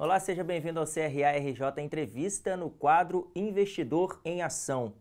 Olá, seja bem-vindo ao CRA RJ Entrevista no quadro Investidor em Ação.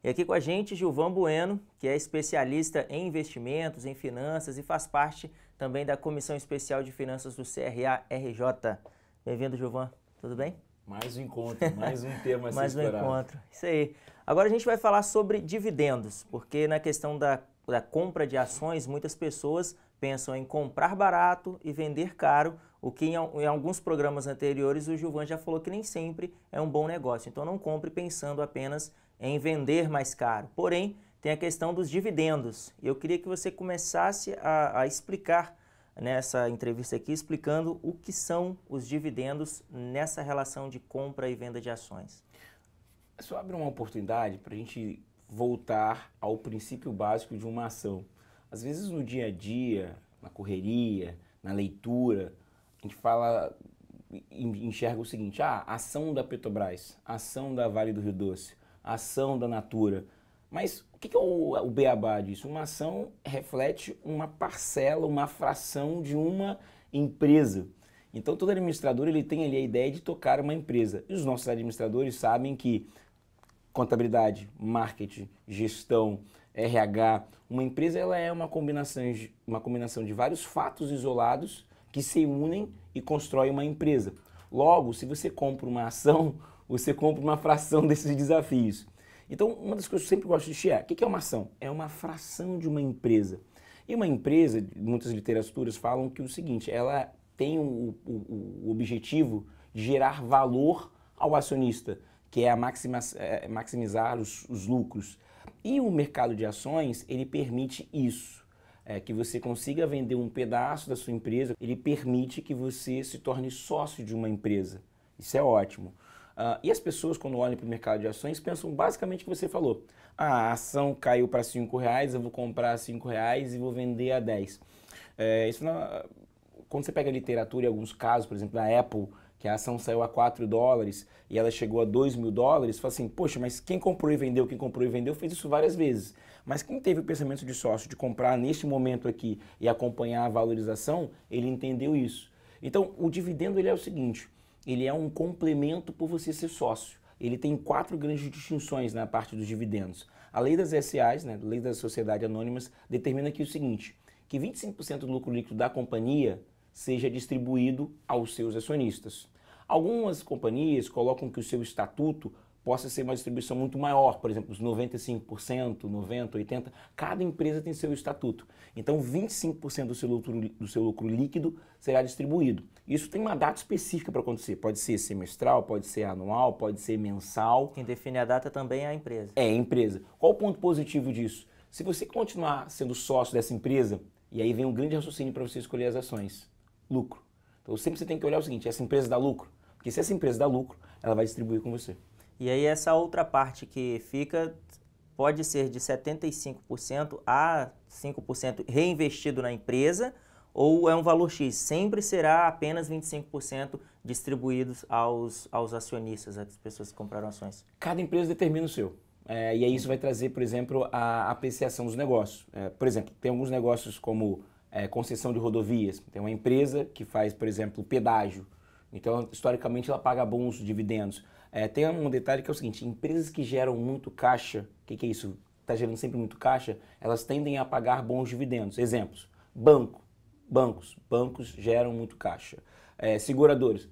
E aqui com a gente, Gilvan Bueno, que é especialista em investimentos, em finanças e faz parte também da Comissão Especial de Finanças do CRA RJ. Bem-vindo, Gilvan. Tudo bem? Mais um encontro, mais um tema a ser Mais um explorado. encontro. Isso aí. Agora a gente vai falar sobre dividendos, porque na questão da compra de ações, muitas pessoas pensam em comprar barato e vender caro, o que em alguns programas anteriores o Gilvan já falou que nem sempre é um bom negócio. Então não compre pensando apenas em vender mais caro. Porém, tem a questão dos dividendos. Eu queria que você começasse a explicar nessa entrevista aqui, explicando o que são os dividendos nessa relação de compra e venda de ações. Isso abre uma oportunidade para a gente voltar ao princípio básico de uma ação. Às vezes no dia a dia, na correria, na leitura, a gente fala, enxerga o seguinte: a ação da Petrobras, a ação da Vale do Rio Doce, a ação da Natura. Mas o que é o beabá disso? Uma ação reflete uma parcela, uma fração de uma empresa. Então todo administrador ele tem ali a ideia de tocar uma empresa. E os nossos administradores sabem que contabilidade, marketing, gestão, RH, uma empresa ela é uma combinação de vários fatos isolados que se unem e constroem uma empresa. Logo, se você compra uma ação, você compra uma fração desses desafios. Então, uma das coisas que eu sempre gosto de enxergar, o que é uma ação? É uma fração de uma empresa. E uma empresa, muitas literaturas falam que o seguinte, ela tem o objetivo de gerar valor ao acionista, que é maximizar os lucros. E o mercado de ações, ele permite isso, que você consiga vender um pedaço da sua empresa, ele permite que você se torne sócio de uma empresa. Isso é ótimo. E as pessoas, quando olham para o mercado de ações, pensam basicamente o que você falou. A ação caiu para R$5, eu vou comprar R$5 e vou vender a 10. Quando você pega a literatura, em alguns casos, por exemplo, da Apple, que a ação saiu a $4 e ela chegou a $2.000, você fala assim, poxa, mas quem comprou e vendeu fez isso várias vezes. Mas quem teve o pensamento de sócio de comprar neste momento aqui e acompanhar a valorização, ele entendeu isso. Então, o dividendo ele é o seguinte, ele é um complemento por você ser sócio. Ele tem 4 grandes distinções na parte dos dividendos. A lei das SAs, né, a lei das sociedades anônimas, determina aqui o seguinte, que 25% do lucro líquido da companhia seja distribuído aos seus acionistas. Algumas companhias colocam que o seu estatuto possa ser uma distribuição muito maior, por exemplo, os 95%, 90%, 80%, cada empresa tem seu estatuto. Então 25% do seu lucro líquido será distribuído. Isso tem uma data específica para acontecer, pode ser semestral, pode ser anual, pode ser mensal. Quem define a data também é a empresa. É a empresa. Qual o ponto positivo disso? Se você continuar sendo sócio dessa empresa, e aí vem um grande raciocínio para você escolher as ações, lucro. Então sempre você tem que olhar o seguinte, essa empresa dá lucro? Porque se essa empresa dá lucro, ela vai distribuir com você. E aí essa outra parte que fica pode ser de 75% a 5% reinvestido na empresa ou é um valor X? Sempre será apenas 25% distribuídos aos acionistas, às pessoas que compraram ações? Cada empresa determina o seu. E aí isso vai trazer, por exemplo, a apreciação dos negócios. Por exemplo, tem alguns negócios como concessão de rodovias. Tem uma empresa que faz, por exemplo, pedágio. Então, historicamente, ela paga bons dividendos. Tem um detalhe que é o seguinte, empresas que geram muito caixa, o que é isso? Está gerando sempre muito caixa, elas tendem a pagar bons dividendos. Exemplos, bancos geram muito caixa. Seguradoras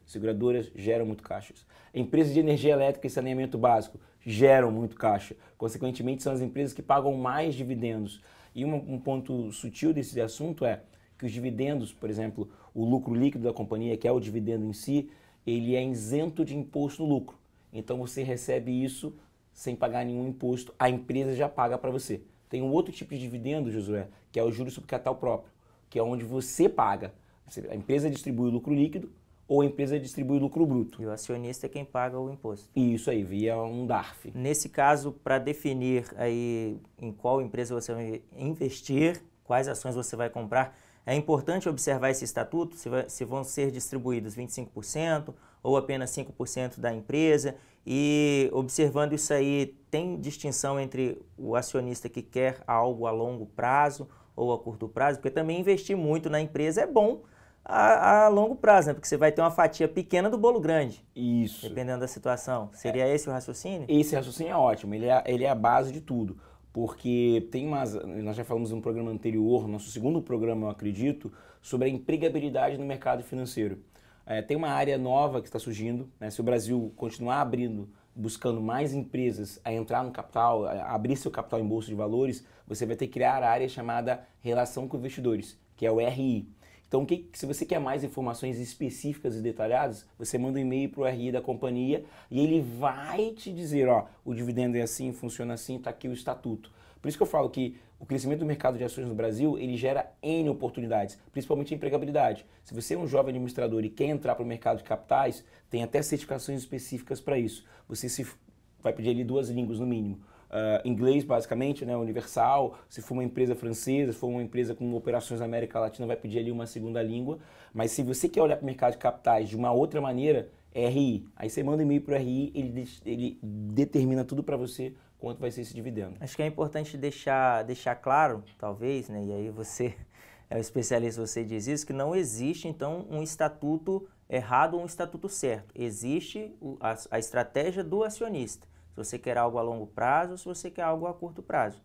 geram muito caixas. Empresas de energia elétrica e saneamento básico geram muito caixa. Consequentemente, são as empresas que pagam mais dividendos. E um ponto sutil desse assunto é que os dividendos, por exemplo, o lucro líquido da companhia, que é o dividendo em si, ele é isento de imposto no lucro. Então você recebe isso sem pagar nenhum imposto, a empresa já paga para você. Tem um outro tipo de dividendo, Josué, que é o juros sobre capital próprio, que é onde você paga. A empresa distribui o lucro líquido ou a empresa distribui o lucro bruto. E o acionista é quem paga o imposto. Isso aí, via um DARF. Nesse caso, para definir aí em qual empresa você vai investir, quais ações você vai comprar, é importante observar esse estatuto, se vão ser distribuídos 25% ou apenas 5% da empresa. E observando isso aí, tem distinção entre o acionista que quer algo a longo prazo ou a curto prazo? Porque também investir muito na empresa é bom, a longo prazo, né? Porque você vai ter uma fatia pequena do bolo grande. Isso. Dependendo da situação. Seria esse o raciocínio? Esse raciocínio é ótimo, ele é a base de tudo. Porque nós já falamos no programa anterior, nosso segundo programa, eu acredito, sobre a empregabilidade no mercado financeiro. Tem uma área nova que está surgindo, né? Se o Brasil continuar abrindo, buscando mais empresas a entrar no capital, a abrir seu capital em bolsa de valores, você vai ter que criar a área chamada Relação com Investidores, que é o RI. Então, se você quer mais informações específicas e detalhadas, você manda um e-mail para o RI da companhia e ele vai te dizer, ó, o dividendo é assim, funciona assim, está aqui o estatuto. Por isso que eu falo que o crescimento do mercado de ações no Brasil, ele gera N oportunidades, principalmente a empregabilidade. Se você é um jovem administrador e quer entrar para o mercado de capitais, tem até certificações específicas para isso. Você vai pedir ali 2 línguas no mínimo. Inglês, basicamente, né, universal. Se for uma empresa francesa, se for uma empresa com operações na América Latina, vai pedir ali uma segunda língua. Mas se você quer olhar para o mercado de capitais de uma outra maneira, é RI. Aí você manda um e-mail para o RI, ele determina tudo para você quanto vai ser esse dividendo. Acho que é importante deixar claro, talvez, né, e aí você é um especialista, você diz isso, que não existe, então, um estatuto errado ou um estatuto certo. Existe a estratégia do acionista. Se você quer algo a longo prazo ou se você quer algo a curto prazo.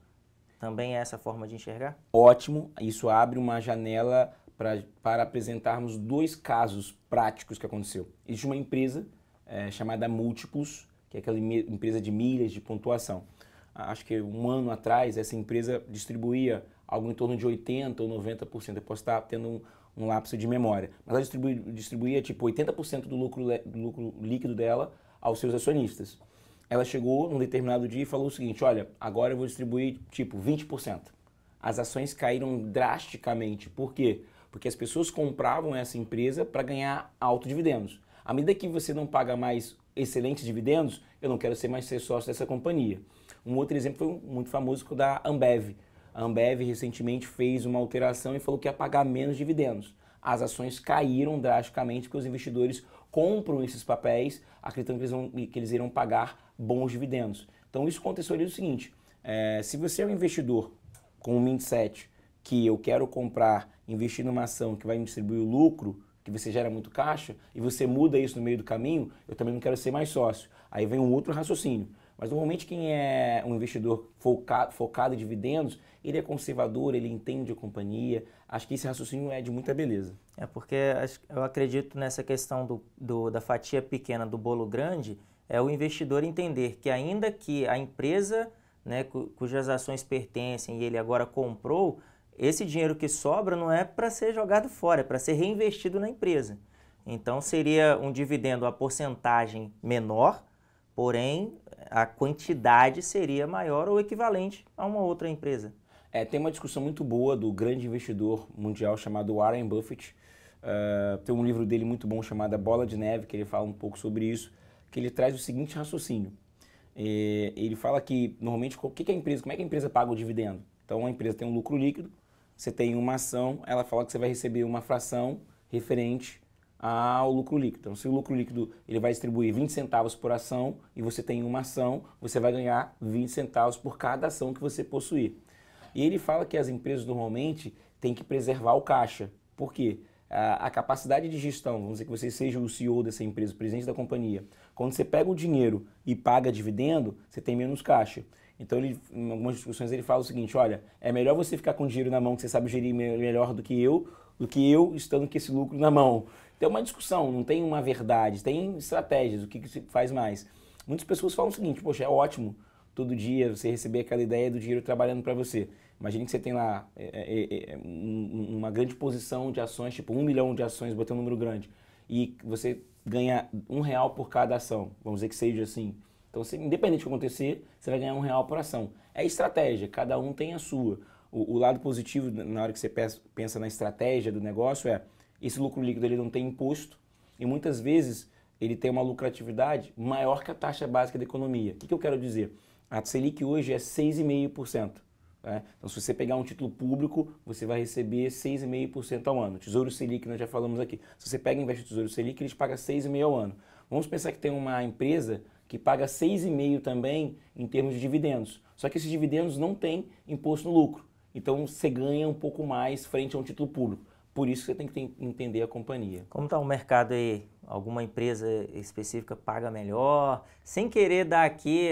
Também é essa forma de enxergar? Ótimo, isso abre uma janela para apresentarmos 2 casos práticos que aconteceu. Existe uma empresa chamada Múltiplos, que é aquela empresa de milhas de pontuação. Acho que um ano atrás essa empresa distribuía algo em torno de 80% ou 90%, eu posso estar tendo um lapso de memória, mas ela distribuía tipo 80% do lucro líquido dela aos seus acionistas. Ela chegou num determinado dia e falou o seguinte, olha, agora eu vou distribuir tipo 20%. As ações caíram drasticamente. Por quê? Porque as pessoas compravam essa empresa para ganhar altos dividendos. À medida que você não paga mais excelentes dividendos, eu não quero mais ser sócio dessa companhia. Um outro exemplo foi muito famoso o da Ambev. A Ambev recentemente fez uma alteração e falou que ia pagar menos dividendos. As ações caíram drasticamente porque os investidores compram esses papéis acreditando que eles irão pagar bons dividendos. Então isso contextualiza o seguinte, se você é um investidor com um mindset que eu quero investir numa ação que vai me distribuir o lucro, que você gera muito caixa, e você muda isso no meio do caminho, eu também não quero ser mais sócio. Aí vem um outro raciocínio. Mas normalmente quem é um investidor focado em dividendos, ele é conservador, ele entende a companhia. Acho que esse raciocínio é de muita beleza. É porque eu acredito nessa questão da fatia pequena do bolo grande, é o investidor entender que ainda que a empresa, né, cujas ações pertencem e ele agora comprou, esse dinheiro que sobra não é para ser jogado fora, é para ser reinvestido na empresa. Então seria um dividendo a porcentagem menor, porém a quantidade seria maior ou equivalente a uma outra empresa. Tem uma discussão muito boa do grande investidor mundial chamado Warren Buffett. Tem um livro dele muito bom chamado A Bola de Neve, que ele fala um pouco sobre isso, que ele traz o seguinte raciocínio. Ele fala que, normalmente, como é que a empresa paga o dividendo? Então, a empresa tem um lucro líquido, você tem uma ação, ela fala que você vai receber uma fração referente ao lucro líquido. Então, se o lucro líquido ele vai distribuir 20 centavos por ação e você tem uma ação, você vai ganhar 20 centavos por cada ação que você possuir. E ele fala que as empresas normalmente têm que preservar o caixa. Por quê? A capacidade de gestão, vamos dizer que você seja o CEO dessa empresa, o presidente da companhia, quando você pega o dinheiro e paga dividendo, você tem menos caixa. Então, em algumas discussões ele fala o seguinte, olha, é melhor você ficar com o dinheiro na mão que você sabe gerir melhor do que eu estando com esse lucro na mão. Então, é uma discussão, não tem uma verdade, tem estratégias, o que se faz mais. Muitas pessoas falam o seguinte, poxa, é ótimo todo dia você receber aquela ideia do dinheiro trabalhando para você. Imagine que você tem lá uma grande posição de ações, tipo 1 milhão de ações, botando um número grande, e você ganha R$1 por cada ação, vamos dizer que seja assim. Então, independente do que acontecer, você vai ganhar R$1 por ação. É estratégia, cada um tem a sua. O lado positivo, na hora que você pensa na estratégia do negócio, esse lucro líquido ele não tem imposto e muitas vezes ele tem uma lucratividade maior que a taxa básica da economia. O que eu quero dizer? A Selic hoje é 6,5%. Então, se você pegar um título público, você vai receber 6,5% ao ano. Tesouro Selic, nós já falamos aqui. Se você pega e investe no Tesouro Selic, eles pagam 6,5% ao ano. Vamos pensar que tem uma empresa que paga 6,5% também em termos de dividendos. Só que esses dividendos não têm imposto no lucro. Então, você ganha um pouco mais frente a um título público. Por isso que você tem que entender a companhia. Como está o mercado aí? Alguma empresa específica paga melhor? Sem querer dar aqui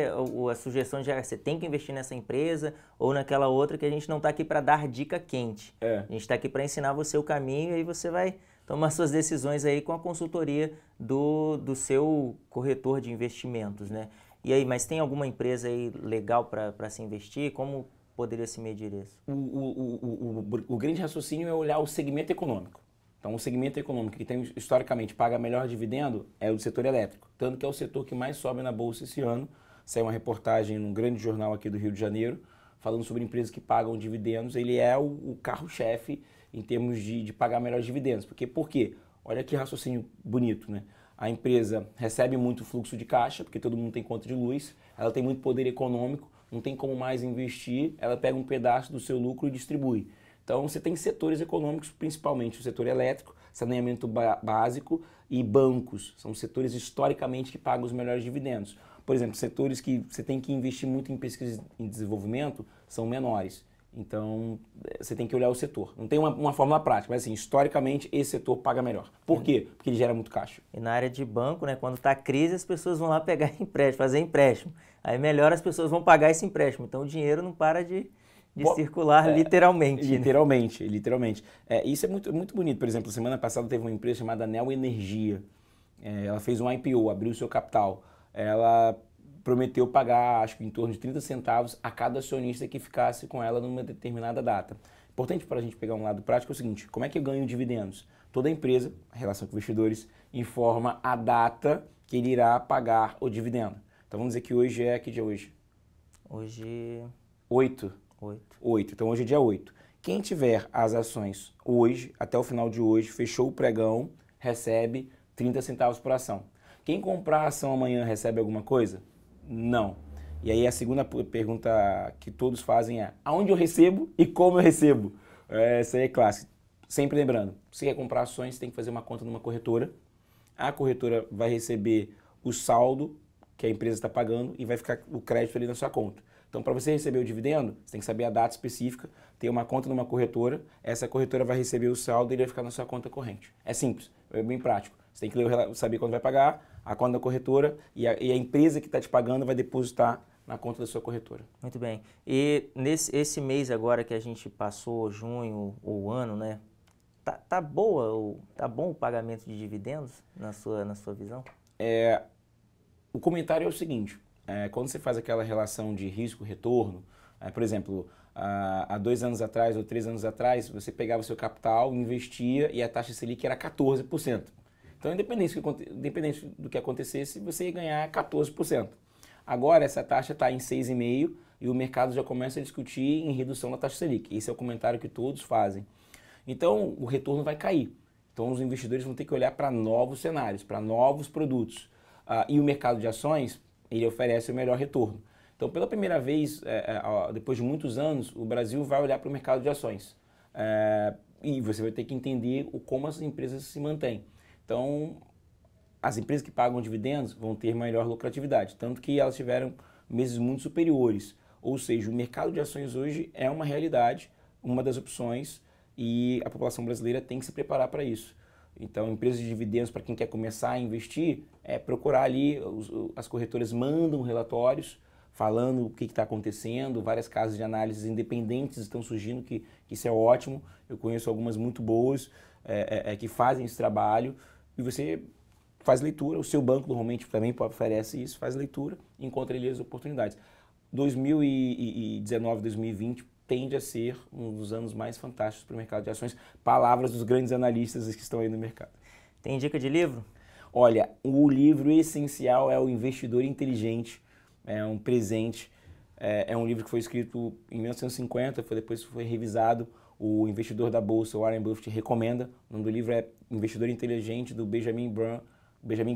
a sugestão de você tem que investir nessa empresa ou naquela outra, que a gente não está aqui para dar dica quente. A gente está aqui para ensinar você o caminho e aí você vai tomar suas decisões aí com a consultoria do seu corretor de investimentos, né? E aí, mas tem alguma empresa aí legal para se investir? Como poderia se medir isso? O grande raciocínio é olhar o segmento econômico. Então, o segmento econômico que tem, historicamente paga melhor dividendo é o do setor elétrico. Tanto que é o setor que mais sobe na Bolsa esse ano. Saiu uma reportagem num grande jornal aqui do Rio de Janeiro, falando sobre empresas que pagam dividendos. Ele é o carro-chefe em termos de pagar melhores dividendos. Por quê? Olha que raciocínio bonito, né? A empresa recebe muito fluxo de caixa, porque todo mundo tem conta de luz, ela tem muito poder econômico, não tem como mais investir, ela pega um pedaço do seu lucro e distribui. Então você tem setores econômicos, principalmente o setor elétrico, saneamento básico e bancos. São setores historicamente que pagam os melhores dividendos. Por exemplo, setores que você tem que investir muito em pesquisa e desenvolvimento são menores. Então, você tem que olhar o setor. Não tem uma fórmula prática, mas assim, historicamente, esse setor paga melhor. Por quê? Porque ele gera muito caixa. E na área de banco, né, quando está crise, as pessoas vão lá pegar empréstimo, fazer empréstimo. Aí melhor as pessoas vão pagar esse empréstimo. Então, o dinheiro não para de circular literalmente. Literalmente, né? Literalmente. Isso é muito bonito. Por exemplo, semana passada teve uma empresa chamada Neo Energia. Ela fez um IPO, abriu o seu capital. Ela prometeu pagar, acho que em torno de 30 centavos a cada acionista que ficasse com ela numa determinada data. Importante para a gente pegar um lado prático é o seguinte, como é que eu ganho dividendos? Toda empresa, a relação com investidores, informa a data que ele irá pagar o dividendo. Então vamos dizer que hoje que dia é hoje? Hoje... 8. Então hoje é dia 8. Quem tiver as ações hoje, até o final de hoje, fechou o pregão, recebe 30 centavos por ação. Quem comprar a ação amanhã recebe alguma coisa? Não. E aí a segunda pergunta que todos fazem é: aonde eu recebo e como eu recebo? Essa aí é clássica. Sempre lembrando, se quer comprar ações, tem que fazer uma conta numa corretora. A corretora vai receber o saldo que a empresa está pagando e vai ficar o crédito ali na sua conta. Então, para você receber o dividendo, você tem que saber a data específica, ter uma conta numa corretora, essa corretora vai receber o saldo e ele vai ficar na sua conta corrente. É simples, é bem prático. Você tem que saber quando vai pagar, a conta da corretora e a empresa que está te pagando vai depositar na conta da sua corretora. Muito bem. E esse mês agora que a gente passou, junho ou ano, né? Tá bom o pagamento de dividendos na sua visão? O comentário é o seguinte, quando você faz aquela relação de risco-retorno, por exemplo, há 2 anos atrás ou 3 anos atrás, você pegava o seu capital, investia e a taxa Selic era 14%. Então, independente do que acontecesse, você ia ganhar 14%. Agora, essa taxa está em 6,5% e o mercado já começa a discutir em redução da taxa Selic. Esse é o comentário que todos fazem. Então, o retorno vai cair. Então, os investidores vão ter que olhar para novos cenários, para novos produtos. E o mercado de ações, ele oferece o melhor retorno. Então, pela primeira vez, depois de muitos anos, o Brasil vai olhar para o mercado de ações. E você vai ter que entender como as empresas se mantêm. Então, as empresas que pagam dividendos vão ter maior lucratividade, tanto que elas tiveram meses muito superiores. Ou seja, o mercado de ações hoje é uma realidade, uma das opções, e a população brasileira tem que se preparar para isso. Então, empresas de dividendos, para quem quer começar a investir, procurar ali, as corretoras mandam relatórios falando o que está acontecendo, várias casas de análise independentes estão surgindo, que isso é ótimo. Eu conheço algumas muito boas que fazem esse trabalho, e você faz leitura, o seu banco normalmente também oferece isso, faz leitura e encontra ali as oportunidades. 2019, 2020 tende a ser um dos anos mais fantásticos para o mercado de ações, palavras dos grandes analistas que estão aí no mercado. Tem dica de livro? Olha, o livro essencial é O Investidor Inteligente, é um presente, é um livro que foi escrito em 1950, depois foi revisado. O investidor da Bolsa, Warren Buffett, recomenda. O nome do livro é Investidor Inteligente, do Benjamin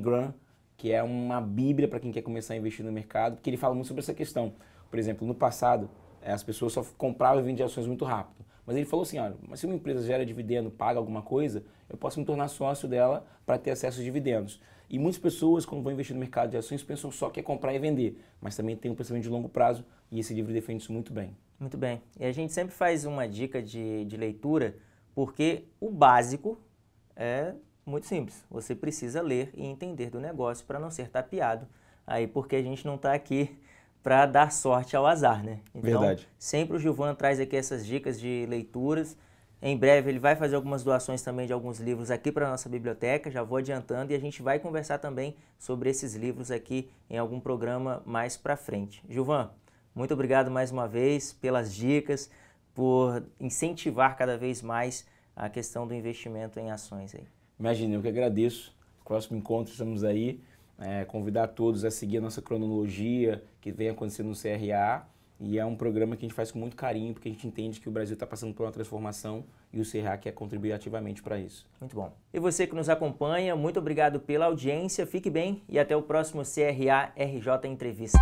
Graham, que é uma bíblia para quem quer começar a investir no mercado, porque ele fala muito sobre essa questão. Por exemplo, no passado, as pessoas só compravam e vendiam ações muito rápido. Mas ele falou assim, olha, mas se uma empresa gera dividendo, paga alguma coisa, eu posso me tornar sócio dela para ter acesso aos dividendos. E muitas pessoas, quando vão investir no mercado de ações, pensam só que é comprar e vender, mas também tem um pensamento de longo prazo, e esse livro defende isso muito bem. Muito bem. E a gente sempre faz uma dica de leitura Porque o básico é muito simples. Você precisa ler e entender do negócio para não ser tapeado. Aí porque a gente não está aqui para dar sorte ao azar, né? Então, Verdade. sempre o Gilvan traz aqui essas dicas de leituras. Em breve ele vai fazer algumas doações também de alguns livros aqui para a nossa biblioteca, já vou adiantando, e a gente vai conversar também sobre esses livros aqui em algum programa mais para frente. Gilvan, muito obrigado mais uma vez pelas dicas, por incentivar cada vez mais a questão do investimento em ações aí. Imagina, eu que agradeço. Próximo encontro estamos aí. Convidar todos a seguir a nossa cronologia que vem acontecendo no CRA. E é um programa que a gente faz com muito carinho, porque a gente entende que o Brasil está passando por uma transformação e o CRA quer contribuir ativamente para isso. Muito bom. E você que nos acompanha, muito obrigado pela audiência, fique bem e até o próximo CRA RJ Entrevista.